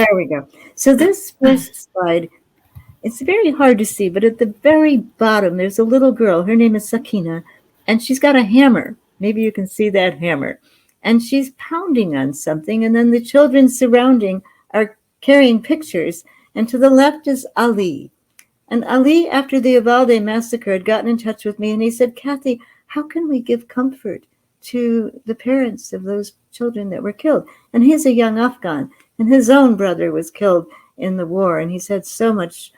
There we go. So this first slide, it's very hard to see, but at the very bottom, there's a little girl. Her name is Sakina, and she's got a hammer. Maybe you can see that hammer. And she's pounding on something, and then the children surrounding are carrying pictures. And to the left is Ali. And Ali, after the Uvalde massacre, had gotten in touch with me, and he said, Kathy, how can we give comfort to the parents of those children that were killed? And he's a young Afghan, and his own brother was killed in the war, and he's had so much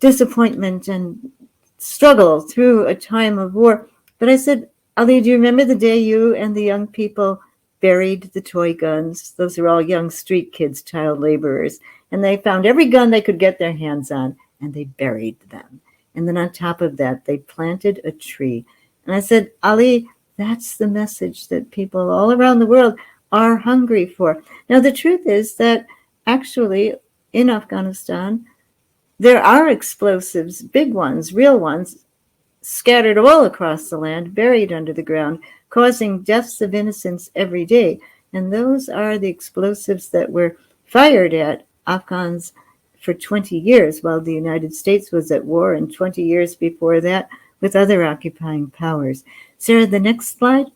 disappointment and struggle through a time of war. But I said, Ali, do you remember the day you and the young people buried the toy guns? Those are all young street kids, child laborers. And they found every gun they could get their hands on, and they buried them. And then on top of that, they planted a tree. And I said, Ali, that's the message that people all around the world are hungry for. Now, the truth is that actually in Afghanistan, there are explosives, big ones, real ones, scattered all across the land, buried under the ground, causing deaths of innocents every day. And those are the explosives that were fired at Afghans for 20 years while the United States was at war, and 20 years before that with other occupying powers. Sarah, the next slide.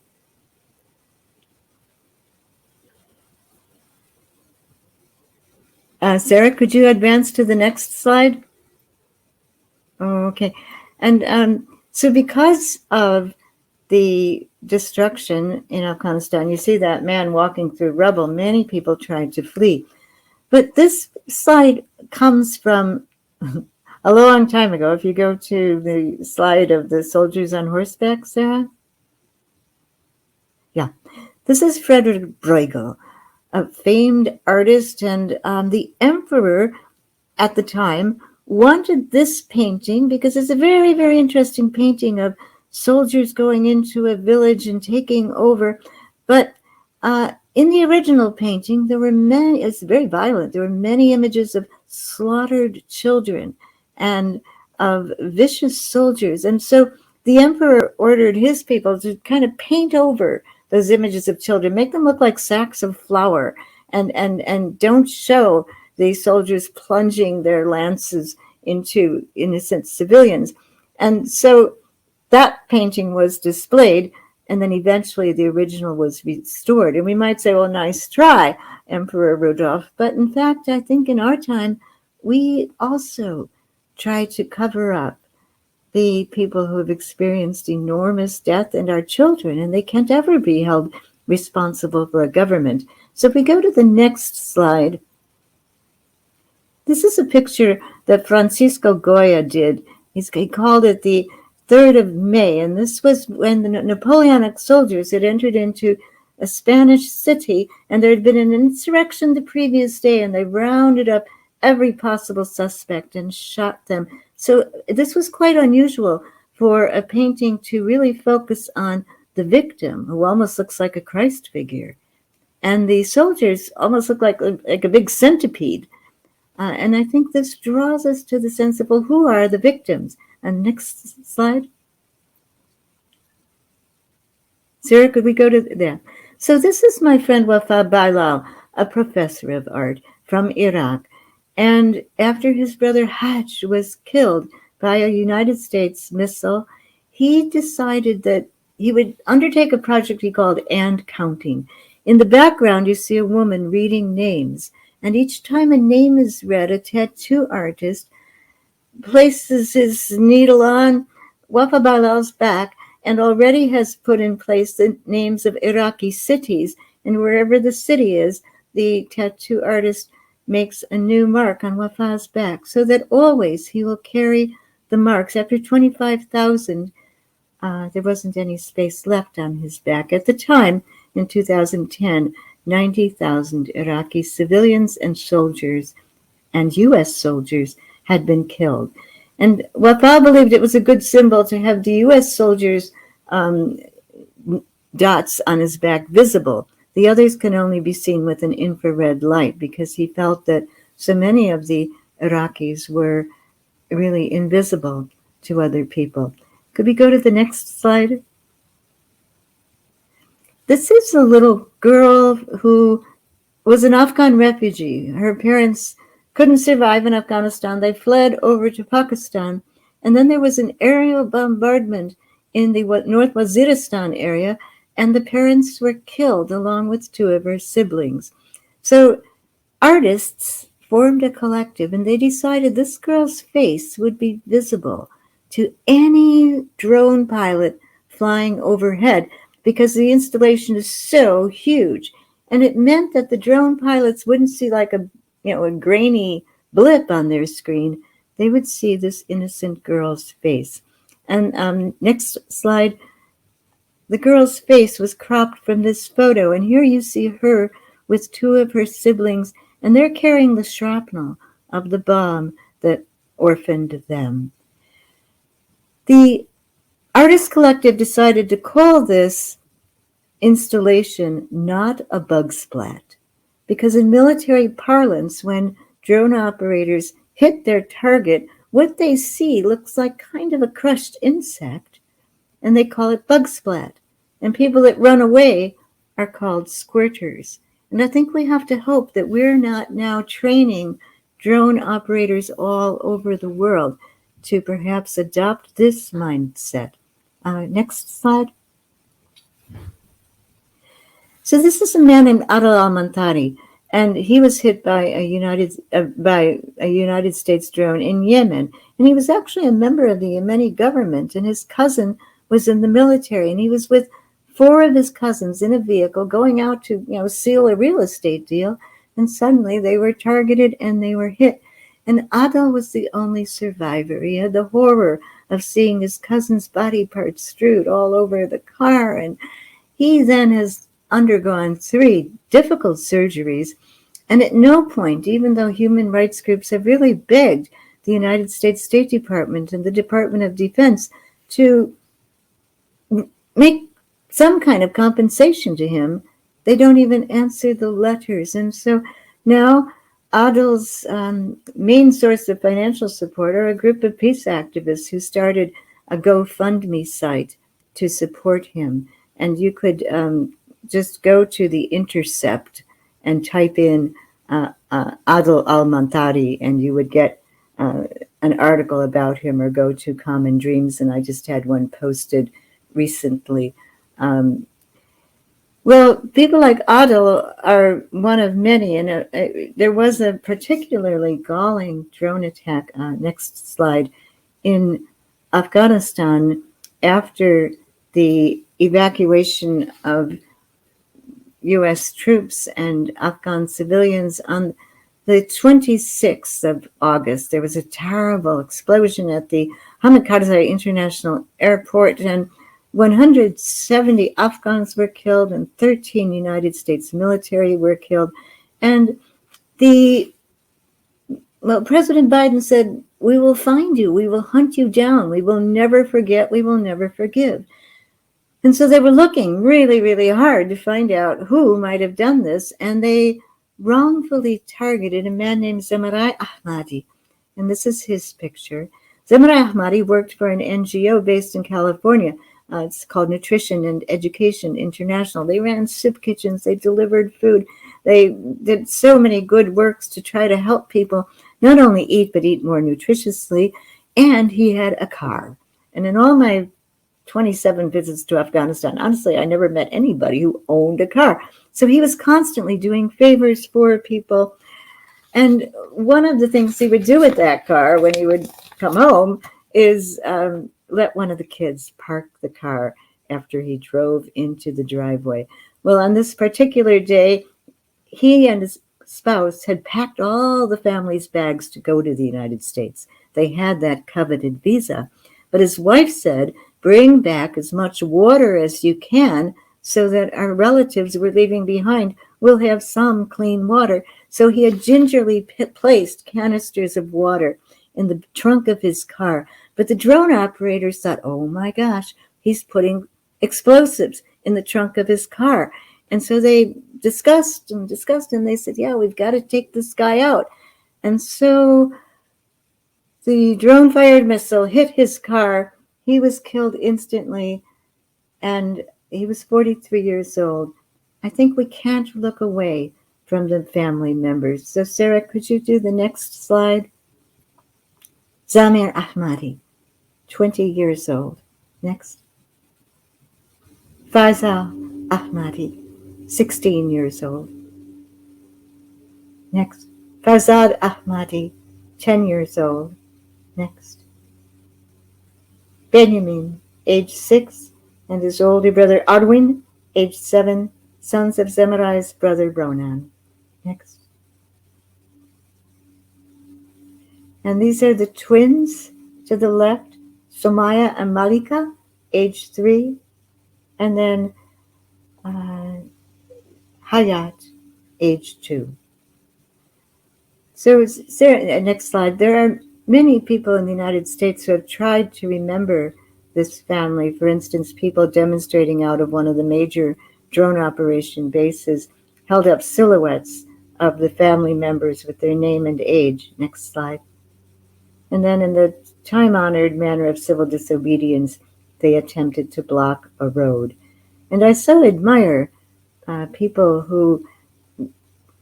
Sarah, could you advance to the next slide? Oh, okay. And so because of the destruction in Afghanistan, you see that man walking through rubble. Many people tried to flee. But this slide comes from a long time ago. If you go to the slide of the soldiers on horseback, Sarah. Yeah. This is Frederick Bruegel, a famed artist, and the emperor at the time wanted this painting because it's a very, very interesting painting of soldiers going into a village and taking over. But in the original painting, there were many, it's very violent, there were many images of slaughtered children and of vicious soldiers. And so the emperor ordered his people to kind of paint over those images of children, make them look like sacks of flour, and don't show the soldiers plunging their lances into innocent civilians. And so that painting was displayed, and then eventually the original was restored. And we might say, well, nice try, Emperor Rudolph. But in fact, I think in our time, we also try to cover up the people who have experienced enormous death, and our children, and they can't ever be held responsible for a government. So if we go to the next slide, this is a picture that Francisco Goya did. He called it the 3rd of May, and this was when the Napoleonic soldiers had entered into a Spanish city, and there had been an insurrection the previous day, and they rounded up every possible suspect and shot them. So this was quite unusual for a painting to really focus on the victim, who almost looks like a Christ figure. And the soldiers almost look like a big centipede. And I think this draws us to the sense of, well, who are the victims? And next slide. Sarah, could we go to there? So this is my friend Wafa Bailal, a professor of art from Iraq. And after his brother Hajj was killed by a United States missile, he decided that he would undertake a project he called And Counting. In the background, you see a woman reading names. And each time a name is read, a tattoo artist places his needle on Wafa Bailal's back and already has put in place the names of Iraqi cities. And wherever the city is, the tattoo artist makes a new mark on Wafa's back, so that always he will carry the marks. After 25,000, there wasn't any space left on his back. At the time, in 2010, 90,000 Iraqi civilians and soldiers and U.S. soldiers had been killed. And Wafa believed it was a good symbol to have the U.S. soldiers' dots on his back visible. The others can only be seen with an infrared light, because he felt that so many of the Iraqis were really invisible to other people. Could we go to the next slide? This is a little girl who was an Afghan refugee. Her parents couldn't survive in Afghanistan. They fled over to Pakistan. And then there was an aerial bombardment in the North Waziristan area, and the parents were killed along with two of her siblings. So artists formed a collective, and they decided this girl's face would be visible to any drone pilot flying overhead because the installation is so huge. And it meant that the drone pilots wouldn't see like a grainy blip on their screen. They would see this innocent girl's face. And next slide, the girl's face was cropped from this photo, and here you see her with two of her siblings, and they're carrying the shrapnel of the bomb that orphaned them. The Artist Collective decided to call this installation not a bug splat, because in military parlance, when drone operators hit their target, what they see looks like kind of a crushed insect, and they call it bug splat. And people that run away are called squirters. And I think we have to hope that we're not now training drone operators all over the world to perhaps adopt this mindset. Next slide. So this is a man named Adel Al-Mantari, and he was hit by a United States drone in Yemen. And he was actually a member of the Yemeni government, and his cousin was in the military, and he was with four of his cousins in a vehicle going out to seal a real estate deal, and suddenly they were targeted and they were hit. And Adel was the only survivor. He had the horror of seeing his cousin's body parts strewed all over the car, and he then has undergone 3 difficult surgeries. And at no point, even though human rights groups have really begged the United States State Department and the Department of Defense to make some kind of compensation to him, they don't even answer the letters. And so now Adel's main source of financial support are a group of peace activists who started a GoFundMe site to support him. And you could just go to The Intercept and type in Adel Al-Mantari, and you would get an article about him, or go to Common Dreams, and I just had one posted recently. Well, people like Adel are one of many, and there was a particularly galling drone attack, next slide, in Afghanistan after the evacuation of U.S. troops and Afghan civilians on the 26th of August. There was a terrible explosion at the Hamid Karzai International Airport, and 170 Afghans were killed and 13 United States military were killed. And President Biden said, "We will find you, we will hunt you down, we will never forget, we will never forgive." And so they were looking really, really hard to find out who might have done this, and they wrongfully targeted a man named Zemarai Ahmadi. And this is his picture. Zemarai Ahmadi worked for an NGO based in California. It's called Nutrition and Education International. They ran soup kitchens, they delivered food, they did so many good works to try to help people not only eat, but eat more nutritiously. And he had a car. And in all my 27 visits to Afghanistan, honestly, I never met anybody who owned a car. So he was constantly doing favors for people. And one of the things he would do with that car when he would come home is let one of the kids park the car after he drove into the driveway. Well, on this particular day, he and his spouse had packed all the family's bags to go to the United States. They had that coveted visa. But his wife said, "Bring back as much water as you can so that our relatives we're leaving behind will have some clean water." So he had gingerly placed canisters of water in the trunk of his car. But the drone operators thought, "Oh my gosh, he's putting explosives in the trunk of his car." And so they discussed, and they said, "Yeah, we've got to take this guy out." And so the drone-fired missile hit his car. He was killed instantly, and he was 43 years old. I think we can't look away from the family members. So Sarah, could you do the next slide? Zamir Ahmadi, 20 years old. Next. Faisal Ahmadi, 16 years old. Next. Farzad Ahmadi, 10 years old. Next. Benjamin, age 6, and his older brother Arwin, age 7, sons of Zemarai's brother Ronan. Next. And these are the twins to the left, Somaya and Malika, age 3, and then Hayat, age 2. So, Sarah, next slide. There are many people in the United States who have tried to remember this family. For instance, people demonstrating out of one of the major drone operation bases held up silhouettes of the family members with their name and age. Next slide. And then in the time-honored manner of civil disobedience, they attempted to block a road. And I so admire people who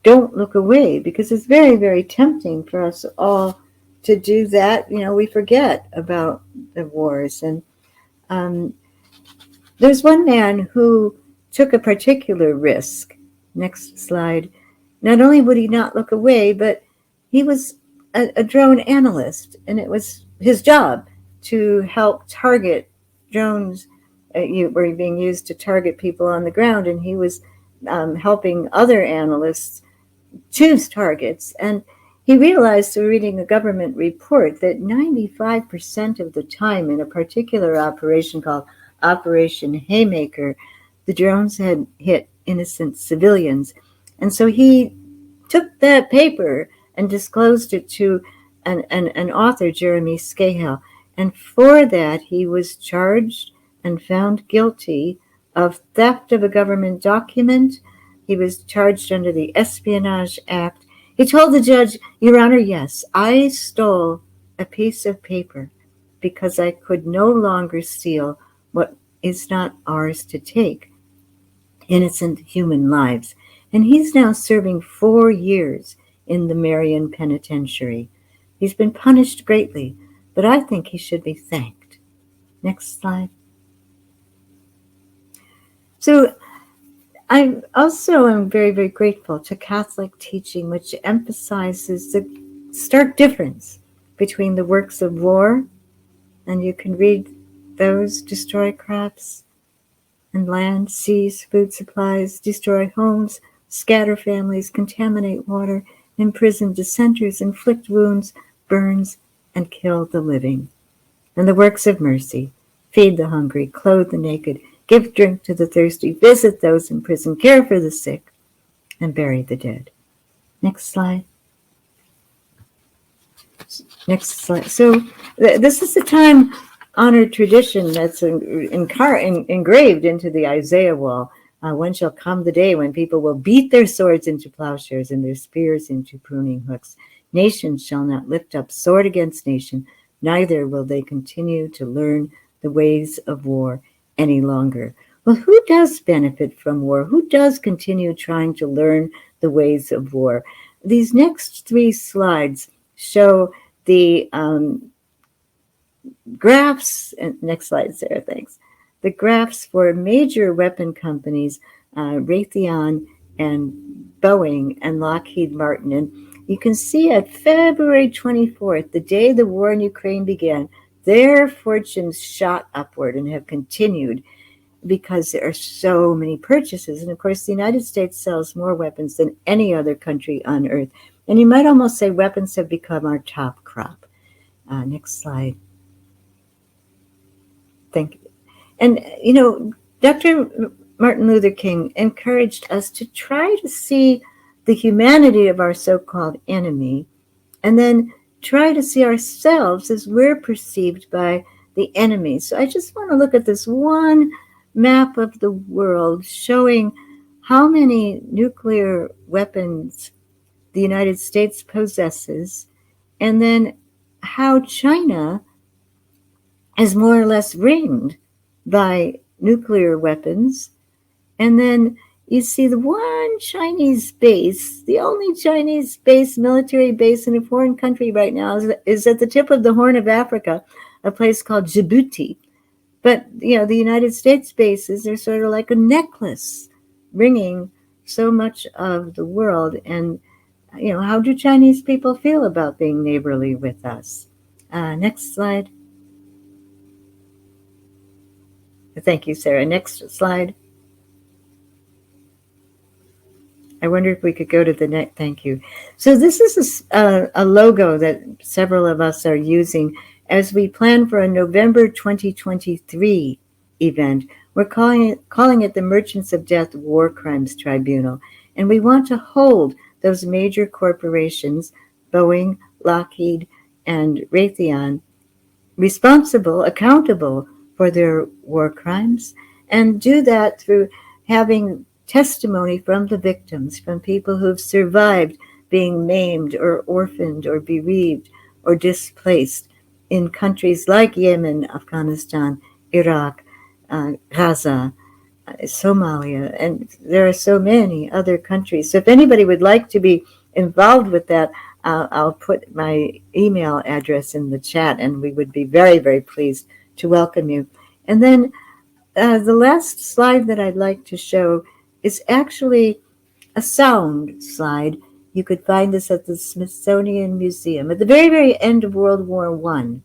don't look away, because it's very, very tempting for us all to do that. You know, we forget about the wars. And there's one man who took a particular risk. Next slide. Not only would he not look away, but he was a drone analyst, and it was his job to help target drones were being used to target people on the ground, and he was helping other analysts choose targets. And he realized through reading a government report that 95% of the time in a particular operation called Operation Haymaker, the drones had hit innocent civilians. And so he took that paper and disclosed it to an author, Jeremy Scahill. And for that, he was charged and found guilty of theft of a government document. He was charged under the Espionage Act. He told the judge, "Your Honor, yes, I stole a piece of paper because I could no longer steal what is not ours to take, innocent human lives." And he's now serving 4 years in the Marion Penitentiary. He's been punished greatly, but I think he should be thanked. Next slide. So I also am very, very grateful to Catholic teaching, which emphasizes the stark difference between the works of war, and you can read those: destroy crops and land, seas, food supplies, destroy homes, scatter families, contaminate water, imprison dissenters, inflict wounds, burns, and kill the living. And the works of mercy: feed the hungry, clothe the naked, give drink to the thirsty, visit those in prison, care for the sick, and bury the dead. Next slide. Next slide. So this is a time-honored tradition that's engraved into the Isaiah wall. When shall come the day when people will beat their swords into plowshares and their spears into pruning hooks? Nation shall not lift up sword against nation, neither will they continue to learn the ways of war any longer. Well, who does benefit from war? Who does continue trying to learn the ways of war? These next 3 slides show the graphs. Next slide, Sarah, thanks. The graphs for major weapon companies, Raytheon and Boeing and Lockheed Martin. And you can see at February 24th, the day the war in Ukraine began, their fortunes shot upward and have continued because there are so many purchases. And of course, the United States sells more weapons than any other country on earth. And you might almost say weapons have become our top crop. Next slide. Thank you. And, you know, Dr. Martin Luther King encouraged us to try to see the humanity of our so-called enemy, and then try to see ourselves as we're perceived by the enemy. So I just want to look at this one map of the world showing how many nuclear weapons the United States possesses, and then how China is more or less ringed by nuclear weapons. And then you see the one Chinese base, the only Chinese base, military base in a foreign country right now is at the tip of the Horn of Africa, a place called Djibouti. But, the United States bases are sort of like a necklace ringing so much of the world. And, how do Chinese people feel about being neighborly with us? Next slide. Thank you, Sarah. Next slide. I wonder if we could go to the next. Thank you. So this is a logo that several of us are using as we plan for a November 2023 event. We're calling it the Merchants of Death War Crimes Tribunal. And we want to hold those major corporations, Boeing, Lockheed, and Raytheon, responsible, accountable for their war crimes, and do that through having testimony from the victims, from people who've survived being maimed or orphaned or bereaved or displaced in countries like Yemen, Afghanistan, Iraq, Gaza, Somalia, and there are so many other countries. So if anybody would like to be involved with that, I'll put my email address in the chat, and we would be very, very pleased to welcome you. And then the last slide that I'd like to show is actually a sound slide. You could find this at the Smithsonian Museum. At the very, very end of World War I,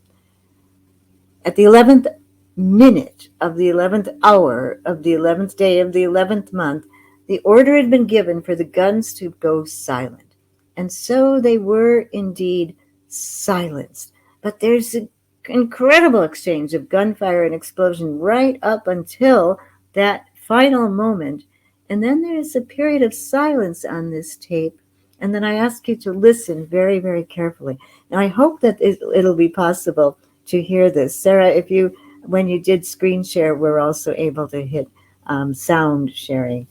at the 11th minute of the 11th hour of the 11th day of the 11th month, the order had been given for the guns to go silent. And so they were indeed silenced. But there's an incredible exchange of gunfire and explosion right up until that final moment. And then there's a period of silence on this tape. And then I ask you to listen very, very carefully. Now, I hope that it'll be possible to hear this. Sarah, if you, when you did screen share, we're also able to hit sound sharing.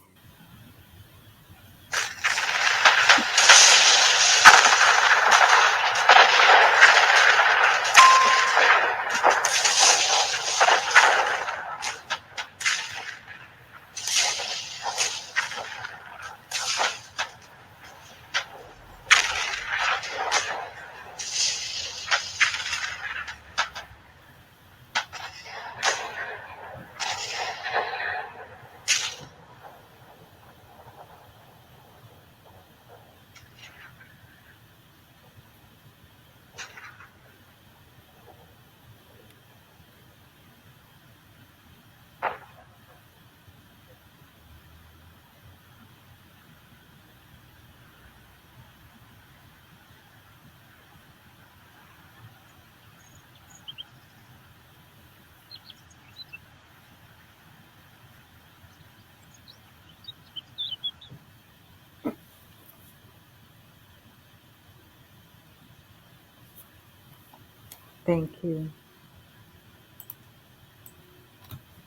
Thank you.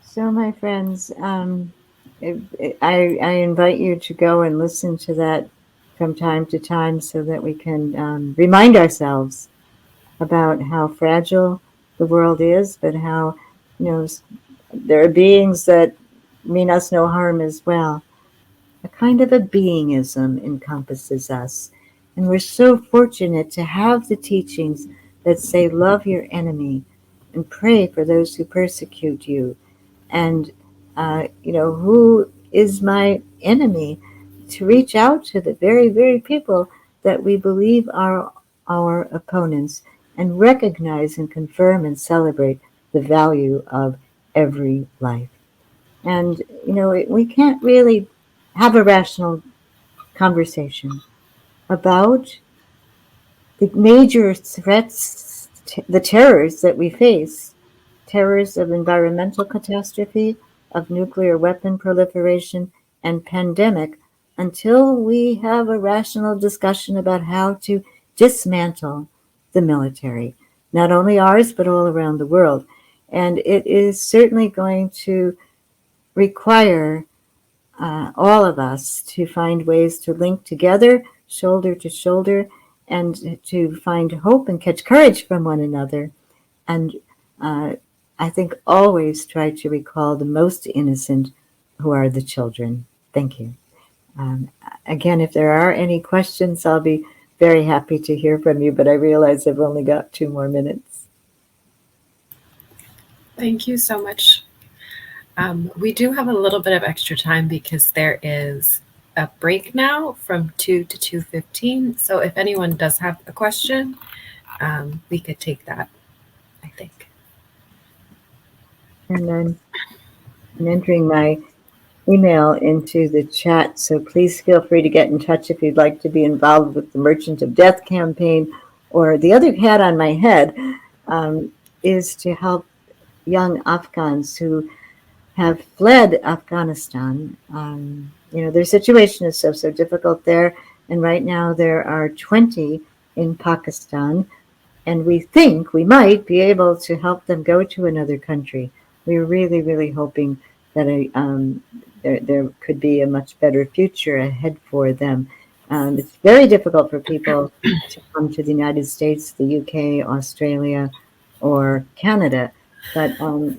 So, my friends, I invite you to go and listen to that from time to time so that we can remind ourselves about how fragile the world is, but how, there are beings that mean us no harm as well. A kind of a beingism encompasses us. And we're so fortunate to have the teachings that say, love your enemy and pray for those who persecute you. And, who is my enemy? To reach out to the very, very people that we believe are our opponents and recognize and confirm and celebrate the value of every life. And, we can't really have a rational conversation about the major threats, the terrors that we face, terrors of environmental catastrophe, of nuclear weapon proliferation, and pandemic, until we have a rational discussion about how to dismantle the military, not only ours, but all around the world. And it is certainly going to require all of us to find ways to link together, shoulder to shoulder, and to find hope and catch courage from one another. And I think always try to recall the most innocent, who are the children. Thank you. Um, Again, if there are any questions, I'll be very happy to hear from you, but I realize I've only got 2 more minutes. Thank you so much. We do have a little bit of extra time because there is a break now from 2 to 2:15. So if anyone does have a question, we could take that, I think. And I'm entering my email into the chat, so please feel free to get in touch if you'd like to be involved with the Merchant of Death campaign. Or the other hat on my head is to help young Afghans who have fled Afghanistan. Their situation is so difficult there, and right now there are 20 in Pakistan, and we think we might be able to help them go to another country. We're really, really hoping that there could be a much better future ahead for them. It's very difficult for people to come to the United States, the UK, Australia, or Canada, but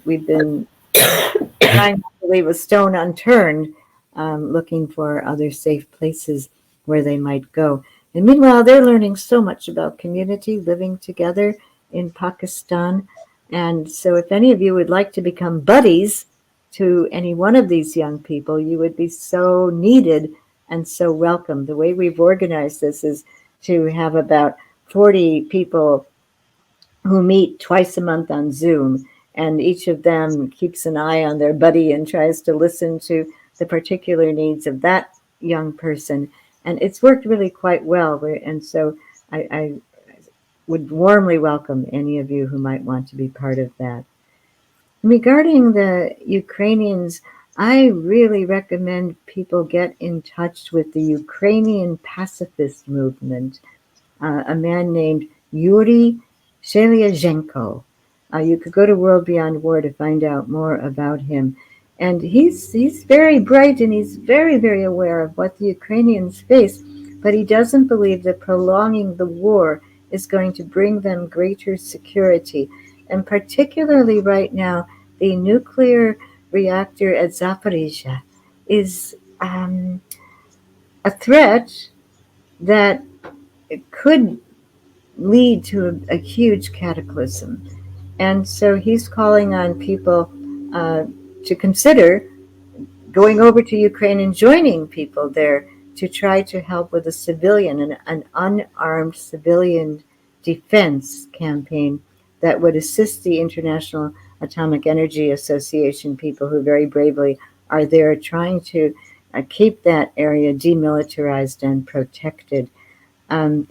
we've been trying not to leave a stone unturned, looking for other safe places where they might go. And meanwhile, they're learning so much about community living together in Pakistan. And so, if any of you would like to become buddies to any one of these young people, you would be so needed and so welcome. The way we've organized this is to have about 40 people who meet twice a month on Zoom, and each of them keeps an eye on their buddy and tries to listen to the particular needs of that young person. And it's worked really quite well. And so I would warmly welcome any of you who might want to be part of that. Regarding the Ukrainians, I really recommend people get in touch with the Ukrainian pacifist movement, a man named Yuri Shelyazhenko. You could go to World Beyond War to find out more about him. And he's very bright, and he's very, very aware of what the Ukrainians face, but he doesn't believe that prolonging the war is going to bring them greater security. And particularly right now, the nuclear reactor at Zaporizhia is a threat that could lead to a huge cataclysm. And so he's calling on people to consider going over to Ukraine and joining people there to try to help with a civilian, an unarmed civilian defense campaign that would assist the International Atomic Energy Association people who very bravely are there trying to keep that area demilitarized and protected. Um,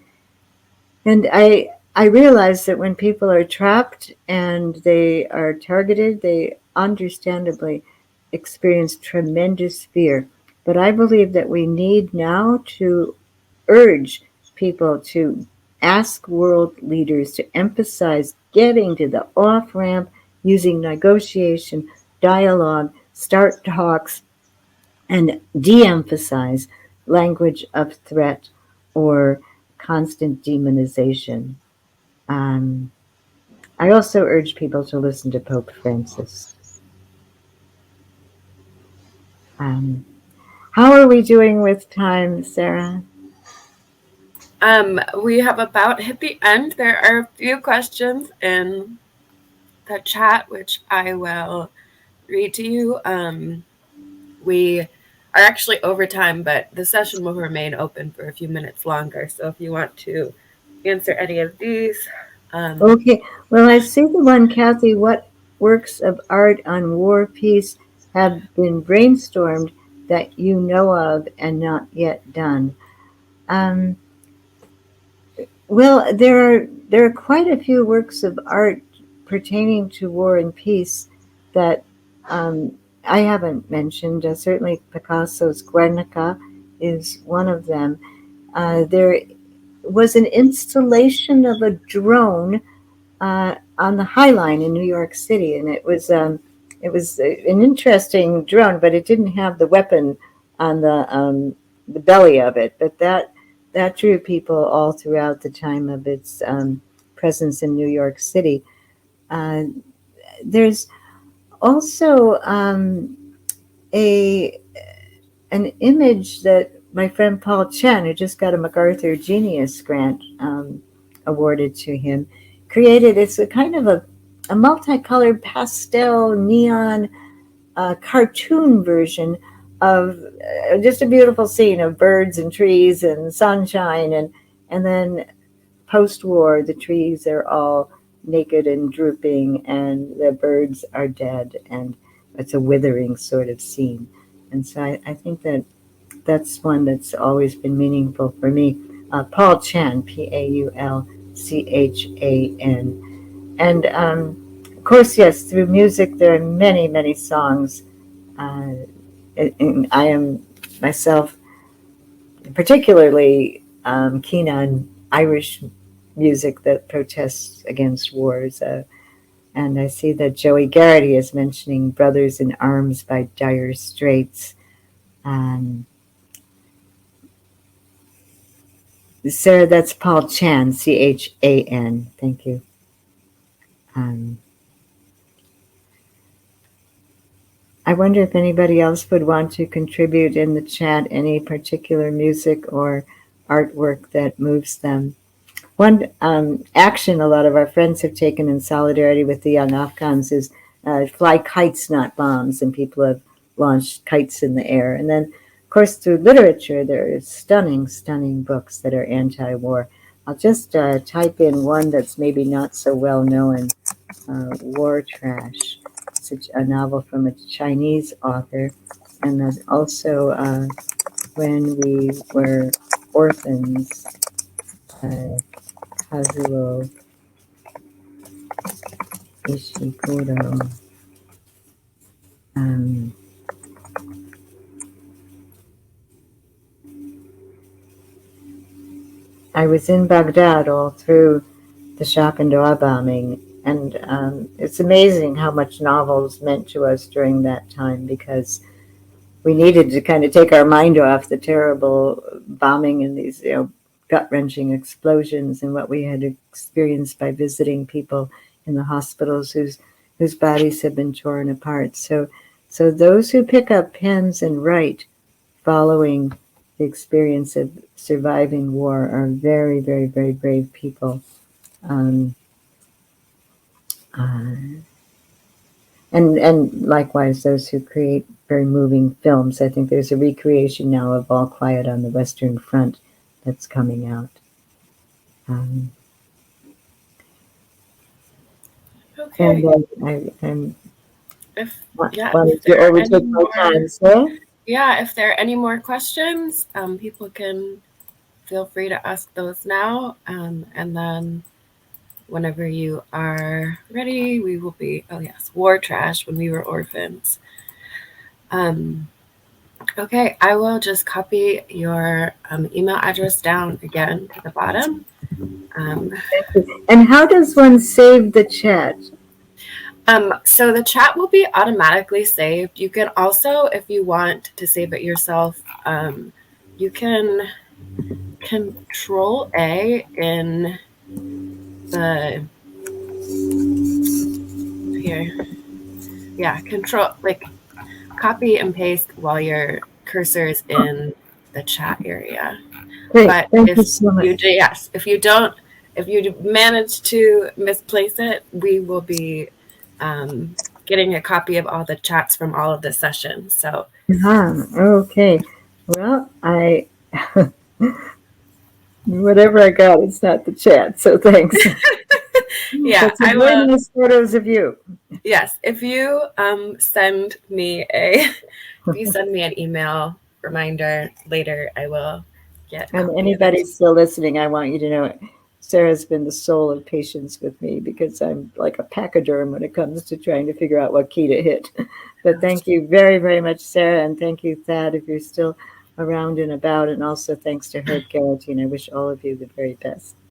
and I realize that when people are trapped and they are targeted, they understandably experience tremendous fear. But I believe that we need now to urge people to ask world leaders to emphasize getting to the off ramp using negotiation, dialogue, start talks, and de emphasize language of threat or constant demonization. Um, I also urge people to listen to Pope Francis. Um, how are we doing with time, Sarah? We have about hit the end. There are a few questions in the chat, which I will read to you. We are actually over time, but the session will remain open for a few minutes longer. So if you want to answer any of these. Okay, well, I see the one, Kathy. What works of art on war peace have been brainstormed that you know of and not yet done? Um, well, there are quite a few works of art pertaining to war and peace that I haven't mentioned. Certainly, Picasso's Guernica is one of them. There was an installation of a drone on the High Line in New York City, and it was an interesting drone, but it didn't have the weapon on the belly of it. But that drew people all throughout the time of its presence in New York City. Uh, there's also a an image that my friend Paul Chen, who just got a MacArthur Genius Grant awarded to him, created. It's a kind of a multicolored pastel neon cartoon version of just a beautiful scene of birds and trees and sunshine, and then post-war the trees are all naked and drooping and the birds are dead, and it's a withering sort of scene. And so I think that that's one that's always been meaningful for me. Paul Chan, Paulchan, and of course, yes, through music there are many, many songs. Uh, and I am myself particularly keen on Irish music that protests against wars. And I see that Joey Garrity is mentioning Brothers in Arms by Dire Straits. Um, Sarah, that's Paul Chan, Chan. Thank you. Um, I wonder if anybody else would want to contribute in the chat any particular music or artwork that moves them. One action a lot of our friends have taken in solidarity with the young Afghans is fly kites, not bombs, and people have launched kites in the air. And then, of course, through literature, there are stunning, stunning books that are anti-war. I'll just type in one that's maybe not so well known, War Trash. It's a novel from a Chinese author, and then also When We Were Orphans, Kazuo Ishiguro. Um, I was in Baghdad all through the shock and awe bombing, and it's amazing how much novels meant to us during that time, because we needed to kind of take our mind off the terrible bombing and these gut-wrenching explosions and what we had experienced by visiting people in the hospitals whose bodies have been torn apart. So those who pick up pens and write following the experience of surviving war are very, very, very brave people. Um, uh, and likewise, those who create very moving films. I think there's a recreation now of All Quiet on the Western Front that's coming out. Okay. And If wanted to there are overtake any my more, time, so if there are any more questions, people can feel free to ask those now, and then whenever you are ready, we will be. Oh yes, War Trash, When We Were Orphans. Okay, I will just copy your email address down again to the bottom. And how does one save the chat? So the chat will be automatically saved. You can also, if you want to save it yourself, you can Control A in the here. Yeah, copy and paste while your cursor is in the chat area. Great, But thank you so much. if you manage to misplace it, we will be getting a copy of all the chats from all of the sessions. So Okay. Well, whatever I got, it's not the chat. So thanks. Yeah, That's some very nice photos of you. Yes, if you send me an email reminder later, I will get. And anybody still listening, I want you to know Sarah's been the soul of patience with me, because I'm like a pachyderm when it comes to trying to figure out what key to hit. But thank you very, very much, Sarah, and thank you, Thad, if you're still around and about, and also thanks to Herb Garrity, and I wish all of you the very best.